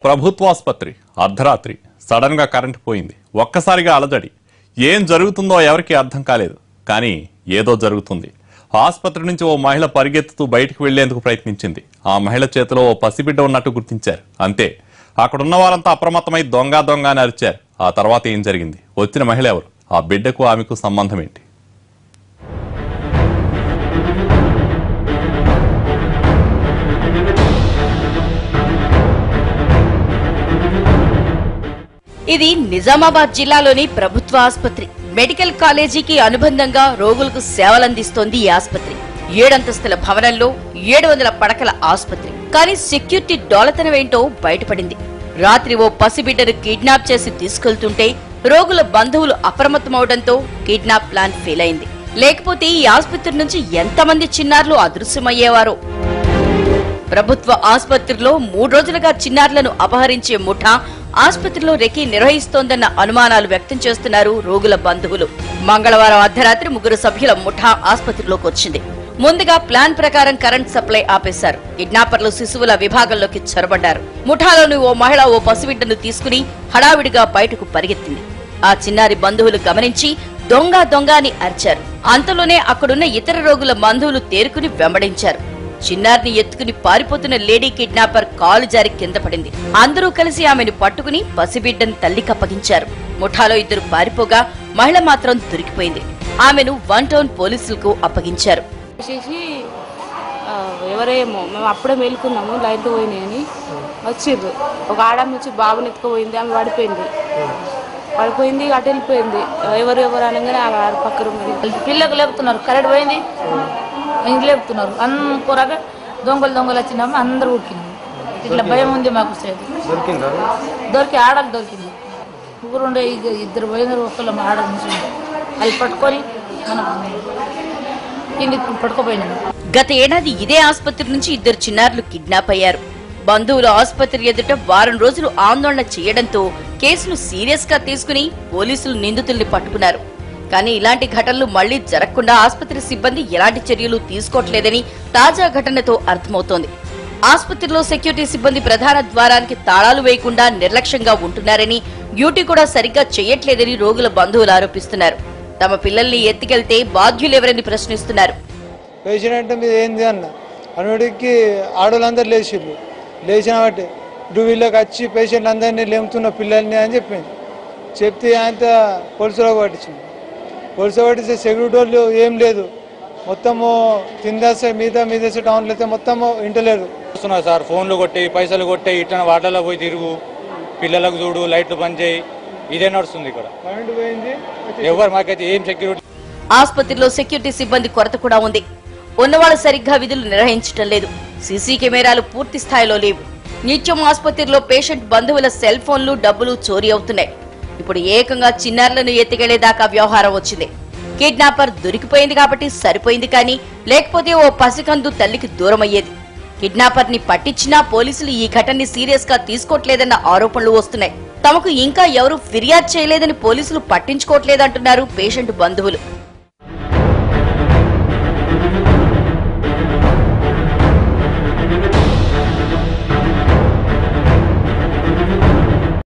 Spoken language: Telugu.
ప్రభుత్వాసుపత్రి అర్ధరాత్రి సడన్ గా కరెంట్ పోయింది. ఒక్కసారిగా అలజడి. ఏం జరుగుతుందో ఎవరికీ అర్థం కాలేదు. కానీ ఏదో జరుగుతుంది. ఆసుపత్రి నుంచి ఓ మహిళ పరిగెత్తుతూ బయటికి వెళ్లేందుకు ప్రయత్నించింది. ఆ మహిళ చేతిలో ఓ పసిబిడ్డ ఉన్నట్టు గుర్తించారు. అంతే. అక్కడున్న వారంతా అప్రమత్తమై దొంగ దొంగ అని అరిచారు. ఆ తర్వాత ఏం జరిగింది? వచ్చిన మహిళ ఎవరు? ఆ బిడ్డకు ఆమెకు సంబంధం ఏంటి? ఇది నిజామాబాద్ జిల్లాలోని ప్రభుత్వ ఆసుపత్రి. మెడికల్ కాలేజీకి అనుబంధంగా రోగులకు సేవలందిస్తోంది ఈ ఆసుపత్రి. 7 అంతస్తుల భవనంలో 700 పడకల ఆసుపత్రి. కానీ సెక్యూరిటీ డోలతనమేంటో బయటపడింది. రాత్రి ఓ పసిబిడ్డను కిడ్నాప్ చేసి తీసుకెళ్తుంటే రోగుల బంధువులు అప్రమత్తమవడంతో కిడ్నాప్ ప్లాన్ ఫెయిల్ అయింది. లేకపోతే ఈ ఆసుపత్రి నుంచి ఎంతమంది చిన్నారులు అదృశ్యమయ్యేవారో. ప్రభుత్వ ఆసుపత్రిలో 3 రోజులుగా చిన్నారులను అపహరించే ముఠా ఆసుపత్రిలో రెక్కి నిర్వహిస్తోందన్న అనుమానాలు వ్యక్తం చేస్తున్నారు రోగుల బంధువులు. మంగళవారం అర్ధరాత్రి 3 సభ్యుల ముఠా ఆసుపత్రిలోకి వచ్చింది. ముందుగా ప్లాన్ ప్రకారం కరెంట్ సప్లై ఆపేశారు. కిడ్నాపర్లు శిశువుల విభాగంలోకి చొరబడ్డారు. ముఠాలోని ఓ మహిళ ఓ పసిబిడ్డను తీసుకుని హడావిడిగా బయటకు పరిగెత్తింది. ఆ చిన్నారి బంధువులు గమనించి దొంగ దొంగ అని అరిచారు. అంతలోనే అక్కడున్న ఇతర రోగుల బంధువులు తేరుకుని వెంబడించారు. చిన్నారిని ఎత్తుకుని పారిపోతున్న లేడీ కిడ్నాపర్ కాలు జారి కింద పడింది. అందరూ కలిసి ఆమెను పట్టుకుని పసిబిడ్డను తల్లికి అప్పగించారు. ముఠాలో 2 పారిపోగా మహిళ మాత్రం దొరికిపోయింది. ఆమెను 1 టౌన్ పోలీసులకు అప్పగించారు. ఎవరేమో మేము అప్పుడే మేలుకున్నాము, లైట్ పోయినాయని వచ్చిర్రు. ఒక ఆడమ్మ వచ్చి బాబుని ఎత్తుకుపోయింది. ఆమె పడిపోయింది అటు వెళ్ళిపోయింది. ఎవరు అనగానే ఆడ పక్కన పిల్లలకు లేపుతున్నారు, కరెంట్ పోయింది ఇంట్లో లేపుతున్నారు. అనుకోరాగా దొంగలు వచ్చినాము, అందరూ ఉడికినాము. ఇట్లా భయం ఉంది మాకు. దొరికి ఆడకు దొరికింది. 2 పోయినారు. ఒకళ్ళు ఆడ నుంచి అది పట్టుకొని మనం పట్టుకుపోయినాము. గత ఏడాది ఇదే ఆసుపత్రి నుంచి 2 చిన్నారులు కిడ్నాప్ అయ్యారు. బంధువులు ఆసుపత్రి ఎదుట వారం రోజులు ఆందోళన చేయడంతో కేసును సీరియస్ గా తీసుకుని పోలీసులు నిందితుల్ని పట్టుకున్నారు. కానీ ఇలాంటి ఘటనలు మళ్లీ జరగకుండా ఆసుపత్రి సిబ్బంది ఎలాంటి చర్యలు తీసుకోవట్లేదని తాజా ఘటనతో అర్థమవుతోంది. ఆసుపత్రిలో సెక్యూరిటీ సిబ్బంది ప్రధాన ద్వారానికి తాళాలు వేయకుండా నిర్లక్ష్యంగా ఉంటున్నారని, డ్యూటీ కూడా సరిగ్గా చేయట్లేదని రోగుల బంధువులు ఆరోపిస్తున్నారు. తమ పిల్లల్ని ఎత్తుకెళ్తే బాధ్యులెవరని ప్రశ్నిస్తున్నారు. పేషెంట్ మీద ఏంది అన్న అనుడికి ఆడవాళ్ళందరూ లేచిర్రు. లేచిన బట్టి వీళ్ళకి వచ్చి పేషెంట్లు అందరినీ లేముతున్న పిల్లల్ని అని చెప్తే ఆయన పోలీసులకు పట్టించింది. పోలీసు పట్టిస్తే సెక్యూరిటీ వాళ్ళు ఏం లేదు, మొత్తము కిందేస్తే మీదేస్తే టౌన్లో అయితే మొత్తము ఇంటలేదు. చూస్తున్నారు సార్, ఫోన్లు కొట్టి పైసలు కొట్టి ఇట్లా వాటర్లో పోయి తిరుగు, పిల్లలకు చూడు, లైట్లు బంద్ చేయి, ఇదే నడుస్తుంది ఇక్కడ. కరెంట్ పోయింది. ఎవరు మాకైతే ఏం సెక్యూరిటీ. ఆసుపత్రిలో సెక్యూరిటీ సిబ్బంది కొరత కూడా ఉంది. ఉన్నవాళ్ళు సరిగ్గా విధులు నిర్వహించడం లేదు. సీసీ కెమెరాలు పూర్తి స్థాయిలో లేవు. నిత్యం ఆసుపత్రిలో పేషెంట్ బంధువుల సెల్ ఫోన్లు, డబ్బులు చోరీ అవుతున్నాయి. ఇప్పుడు ఏకంగా చిన్నారులను ఎత్తుకెళ్లేదాకా వ్యవహారం వచ్చింది. కిడ్నాపర్ దొరికిపోయింది కాబట్టి సరిపోయింది, కానీ లేకపోతే ఓ పసికందు తల్లికి దూరం అయ్యేది. కిడ్నాపర్ ని పట్టించినా పోలీసులు ఈ ఘటనని సీరియస్ గా తీసుకోవట్లేదన్న ఆరోపణలు వస్తున్నాయి. తమకు ఇంకా ఎవరూ ఫిర్యాదు చేయలేదని పోలీసులు పట్టించుకోవట్లేదంటున్నారు పేషెంట్ బంధువులు.